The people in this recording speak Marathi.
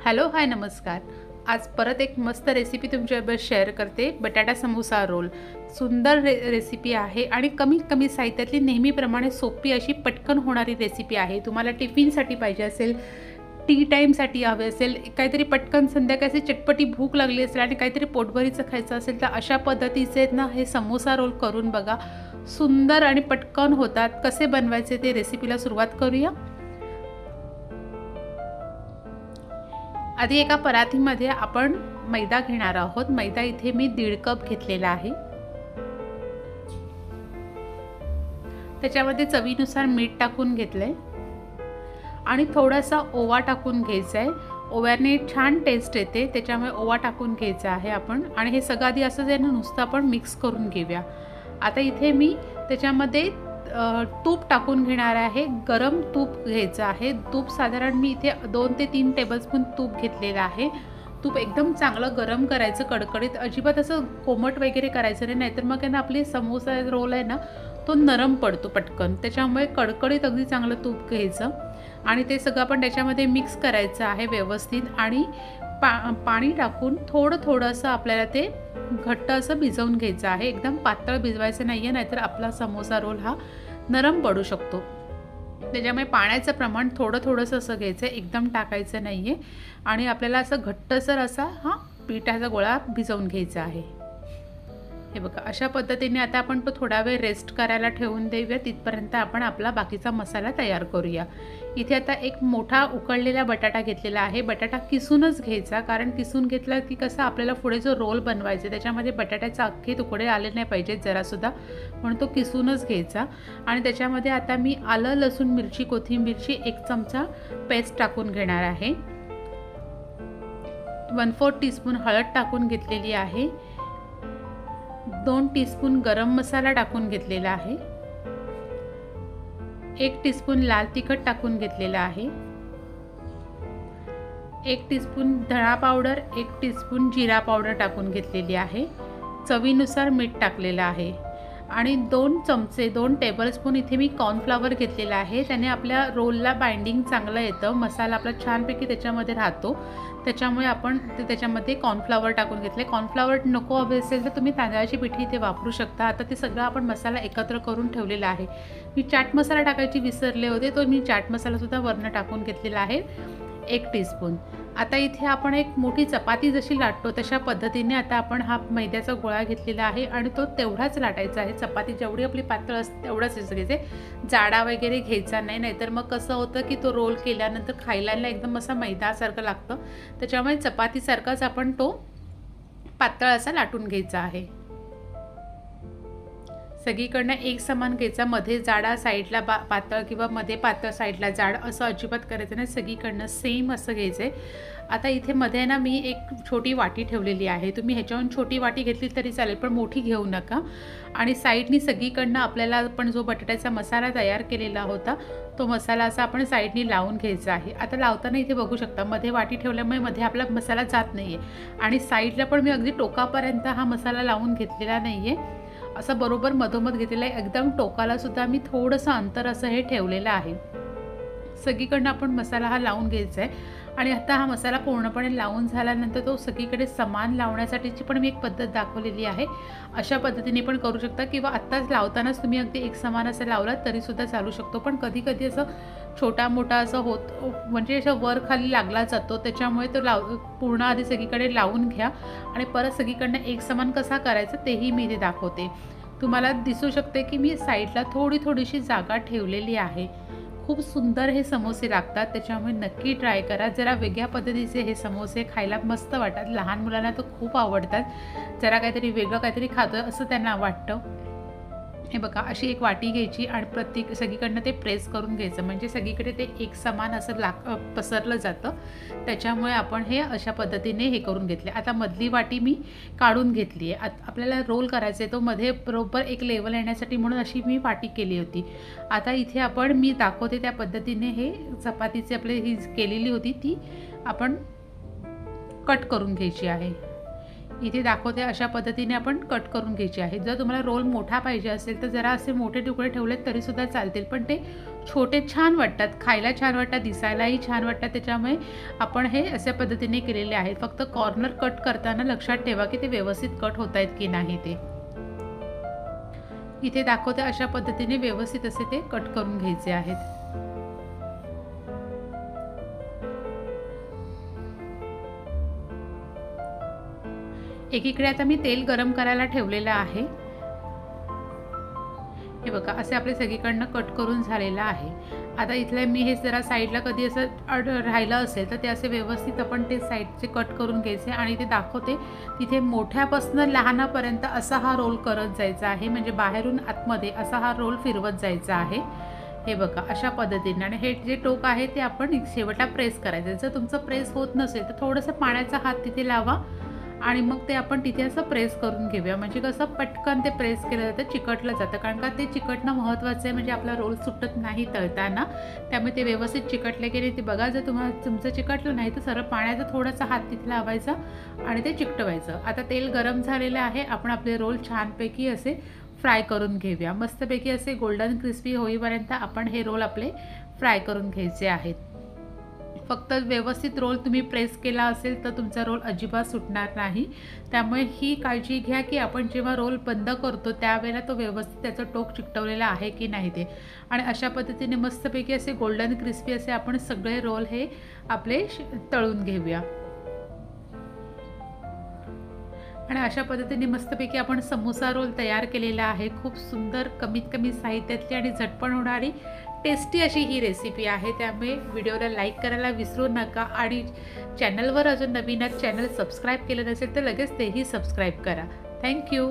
हॅलो हाय नमस्कार। आज परत एक मस्त रेसिपी तुमच्याबरोबर शेअर करते। बटाटा समोसा रोल सुंदर रेसिपी आहे आणि कमी साहित्यातली नेहमीप्रमाणे सोपी अशी पटकन होणारी रेसिपी आहे। तुम्हाला टिफिनसाठी पाहिजे असेल, टी टाईमसाठी हवे असेल, काहीतरी पटकन संध्याकाळची चटपटी भूक लागली असेल आणि काहीतरी पोटभरीचं खायचं असेल तर अशा पद्धतीचे ना हे समोसा रोल करून बघा। सुंदर आणि पटकन होतात। कसे बनवायचे ते रेसिपीला सुरुवात करूया। आधी एका परातीमध्ये आपण मैदा घेणार आहोत। मैदा इथे मी 1.5 कप घेतलेला आहे। त्याच्यामध्ये चवीनुसार मीठ टाकून घेतलंय आणि थोडासा ओवा टाकून घ्यायचा आहे। ओव्याने छान टेस्ट येते, त्याच्यामुळे ओवा टाकून घ्यायचा आहे आपण। आणि हे सगळं आधी असं जे नुसतं आपण मिक्स करून घेऊया। आता इथे मी त्याच्यामध्ये तूप टाकून घेणार आहे। गरम तूप घ्यायचं आहे। तूप साधारण मी इथे 2 ते 3 टेबलस्पून तूप घेतलेलं आहे। तूप एकदम चांगलं गरम करायचं, कडकडीत, अजिबात असं कोमट वगैरे करायचं नाही, नाहीतर मग ना आपली समोसा रोल आहे ना तो नरम पडतो पटकन। त्याच्यामुळे कडकडीत अगदी चांगलं तूप घ्यायचं आणि ते सगळं आपण त्याच्यामध्ये मिक्स करायचं आहे व्यवस्थित। आणि पाणी टाकून थोडं असं आपल्याला ते घट्ट असं भिजवून घ्यायचं आहे। एकदम पातळ भिजवायचं नाहीये, नाहीतर आपला समोसा रोल हा नरम पडू शकतो। त्याच्यामुळे पाण्याचं प्रमाण थोडंसं असं घ्यायचं, एकदम टाकायचं नाहीये। आणि आपल्याला असं घट्टसर असा हा पिठाचा गोळा भिजवून घ्यायचा आहे। हे बघा, अशा पद्धतीने आता आपण तो थोडा वेळ रेस्ट करायला ठेवून देऊया। तिथपर्यंत आपण आपला बाकीचा मसाला तयार करूया। इथे आता एक मोठा उकळलेला बटाटा घेतलेला आहे। बटाटा किसूनच घ्यायचा, कारण किसून घेतला की कसं आपल्याला पुढे जो रोल बनवायचा त्याच्यामध्ये बटाट्याचे अख्खे तुकडे आले नाही पाहिजेत जरासुद्धा, म्हणून तो किसूनच घ्यायचा। आणि त्याच्यामध्ये आता मी आलं, लसूण, मिरची, कोथिंबीरची 1 चमचा पेस्ट टाकून घेणार आहे। 1/4 टीस्पून हळद टाकून घेतलेली आहे। 2 टीस्पून गरम मसाला टाकून घेतलेला आहे। 1 टीस्पून लाल तिखट टाकून घेतलेला आहे। 1 टीस्पून धणा पावडर, 1 टीस्पून जिरा पावडर टाकून घेतलेली आहे। चवीनुसार मीठ टाकलेलं आहे। आणि 2 टेबलस्पून इथे मी कॉर्नफ्लॉवर घेतलेला आहे। त्याने आपल्या रोलला बाइंडिंग चांगलं येतं, मसाला आपला छानपैकी त्याच्यामध्ये राहतो। त्याच्यामुळे आपण त्याच्यामध्ये कॉर्नफ्लॉवर टाकून घेतले। कॉर्नफ्लॉवर नको हवे असेल तर तुम्ही तांदळाची पिठी इथे वापरू शकता। आता ते सगळं आपण मसाला एकत्र करून ठेवलेला आहे। मी चाट मसाला टाकायची विसरले होते, तो मी चाट मसाला सुद्धा वरनं टाकून घेतलेला आहे, 1 टीस्पून। आता इथे आपण एक मोठी चपाती जशी लाटतो तशा पद्धतीने आता आपण हा मैद्याचा गोळा घेतलेला आहे आणि तो तेवढाच लाटायचा आहे। चपाती जेवढी आपली पातळ असते तेवढाच घ्यायचे, जाडा वगैरे घ्यायचा नाही, नाहीतर मग कसं होतं की तो रोल केल्यानंतर खायला एकदम असा मैदासारखं लागतं। त्याच्यामुळे चपातीसारखाच आपण तो पातळ असा लाटून घ्यायचा आहे। सगळीकडनं एक समान घ्यायचा, मध्ये जाडा साईडला पातळ किंवा मध्ये पातळ साईडला जाड असं अजिबात करायचं नाही, सगळीकडनं सेम असं घ्यायचंय। आता इथे मध्ये ना मी एक छोटी वाटी ठेवलेली आहे। तुम्ही ह्याच्याहून छोटी वाटी घेतली तरी चालेल, पण मोठी घेऊ नका। आणि साईडनी सगळीकडनं आपल्याला आपण जो बटाट्याचा मसाला तयार केलेला होता तो मसाला असा आपण साईडनी लावून घ्यायचा आहे। आता लावताना इथे बघू शकता मध्ये वाटी ठेवल्यामुळे मध्ये आपला मसाला जात नाहीये आणि साईडला पण मी अगदी टोकापर्यंत हा मसाला लावून घेतलेला नाहीये, असं बरोबर मधोमध घेतलेलं आहे। एकदम टोकाला सुद्धा मी थोडंसं अंतर असं हे ठेवलेलं आहे। सगळीकडनं आपण मसाला हा लावून घ्यायचा आहे। आणि आता हा मसाला पूर्णपणे लावून झाल्यानंतर तो सगळीकडे समान लावण्यासाठीची पण मी एक पद्धत दाखवलेली आहे। अशा पद्धतीने पण करू शकता किंवा आत्ताच लावतानाच तुम्ही अगदी एक समान असं लावलात तरीसुद्धा चालू शकतो। पण कधी असं छोटा मोठा असं होत म्हणजे असं वर खाली लागला जातो, त्याच्यामुळे तो पूर्ण आधी सगळीकडे लावून घ्या आणि परत सगळीकडनं एक समान कसा करायचं तेही मी इथे दाखवते। तुम्हाला दिसू शकते की मी साईडला थोडीशी जागा ठेवलेली आहे। खूप सुंदर हे समोसे लागतात, त्याच्यामुळे नक्की ट्राय करा। जरा वेगळ्या पद्धतीचे हे समोसे खायला मस्त वाटतात। लहान मुलांना तर खूप आवडतात। जरा काहीतरी वेगळं काहीतरी खातोय असं त्यांना वाटतं। हे बघा, अशी एक वाटी घ्यायची आणि सगळीकडनं ते प्रेस करून घ्यायचं, म्हणजे सगळीकडे ते एक समान असं पसरलं जातं। त्याच्यामुळे आपण हे अशा पद्धतीने हे करून घेतले। आता मधली वाटी मी काढून घेतली आहे। आपल्याला रोल करायचा आहे, तो मध्ये बरोबर एक लेवल येण्यासाठी म्हणून अशी मी वाटी केली होती। आता इथे मी दाखवते त्या पद्धतीने हे चपातीचे आपले ही केलेली होती ती आपण कट करून घ्यायची आहे। इथे दाखवते अशा पद्धतीने आपण कट करून घ्यायची आहे। जर तुम्हाला रोल मोठा पाहिजे असेल तर जरा असे मोठे तुकडे ठेवलेत तरीसुद्धा चालतील, पण ते छोटे छान वाटतात, खायला छान वाटतात, दिसायलाही छान वाटतात. त्याच्यामुळे आपण हे अशा पद्धतीने केलेले आहेत. फक्त कॉर्नर कट करताना लक्षात ठेवा की ते व्यवस्थित कट होत आहेत की नाही ते. इथे दाखवते अशा पद्धतीने व्यवस्थित असे ते कट करून घ्यायचे आहेत. एकीकडे आता मी तेल गरम करायला ठेवलेलं आहे. हे बघा असे आपले सगळीकडनं कट करून झालेलं आहे. आता इथले मी हे जरा साईडला कधी असं राहिलं असेल तर ते असे व्यवस्थित आपण ते साईडचे कट करून घ्यायचे आणि ते दाखवते तिथे मोठ्यापासून लहानापर्यंत असा हा रोल करत जायचा आहे. म्हणजे बाहेरून आतमध्ये असा हा रोल फिरवत जायचा आहे. हे बघा अशा पद्धतीने. आणि हे जे टोक आहे ते आपण शेवटला प्रेस करायचं. जर तुमचं प्रेस होत नसेल तर थोडंसं पाण्याचा हात तिथे लावा आणि मग ते आपण तिथे असं प्रेस करून घेऊया. म्हणजे कसं पटकन ते प्रेस केलं जातं, चिकटलं जातं. कारण का ते चिकटणं महत्त्वाचं आहे. म्हणजे आपला रोल सुटत नाही तळताना. त्यामुळे ते व्यवस्थित चिकटले गेले ते बघा. जर तुमचं चिकटलं नाही तर सरळ पाण्याचा थोडासा हात तिथे लावायचा आणि ते चिकटवायचं. आता तेल गरम झालेलं आहे. आपण आपले रोल छानपैकी असे फ्राय करून घेऊया. मस्तपैकी असे गोल्डन क्रिस्पी होईपर्यंत आपण हे रोल आपले फ्राय करून घ्यायचे आहेत. फक्त व्यवस्थित रोल तुम्ही प्रेस केला असेल तर तुमचा रोल अजिबात सुटणार नाही. त्यामुळे ही काळजी घ्या की आपण जेव्हा रोल बंद करतो त्यावेळेला तो व्यवस्थित त्याचं टोक चिकटवलेला आहे की नाही ते. आणि अशा पद्धतीने मस्तपैकी असे गोल्डन क्रिस्पी असे आपण सगळे रोल हे आपले तळून घेऊया. आणि अशा पद्धतीने मस्तपैकी आपण समोसा रोल तयार केलेला आहे. खूप सुंदर कमीत कमी साहित्यातली आणि झटपट होणारी टेस्टी अशी ही रेसिपी आहे. त्यामुळे व्हिडिओला लाईक करायला विसरू नका आणि चॅनलवर अजून नवीन चॅनल सबस्क्राईब केलं नसेल तर लगेच तेही सबस्क्राईब करा. थँक्यू.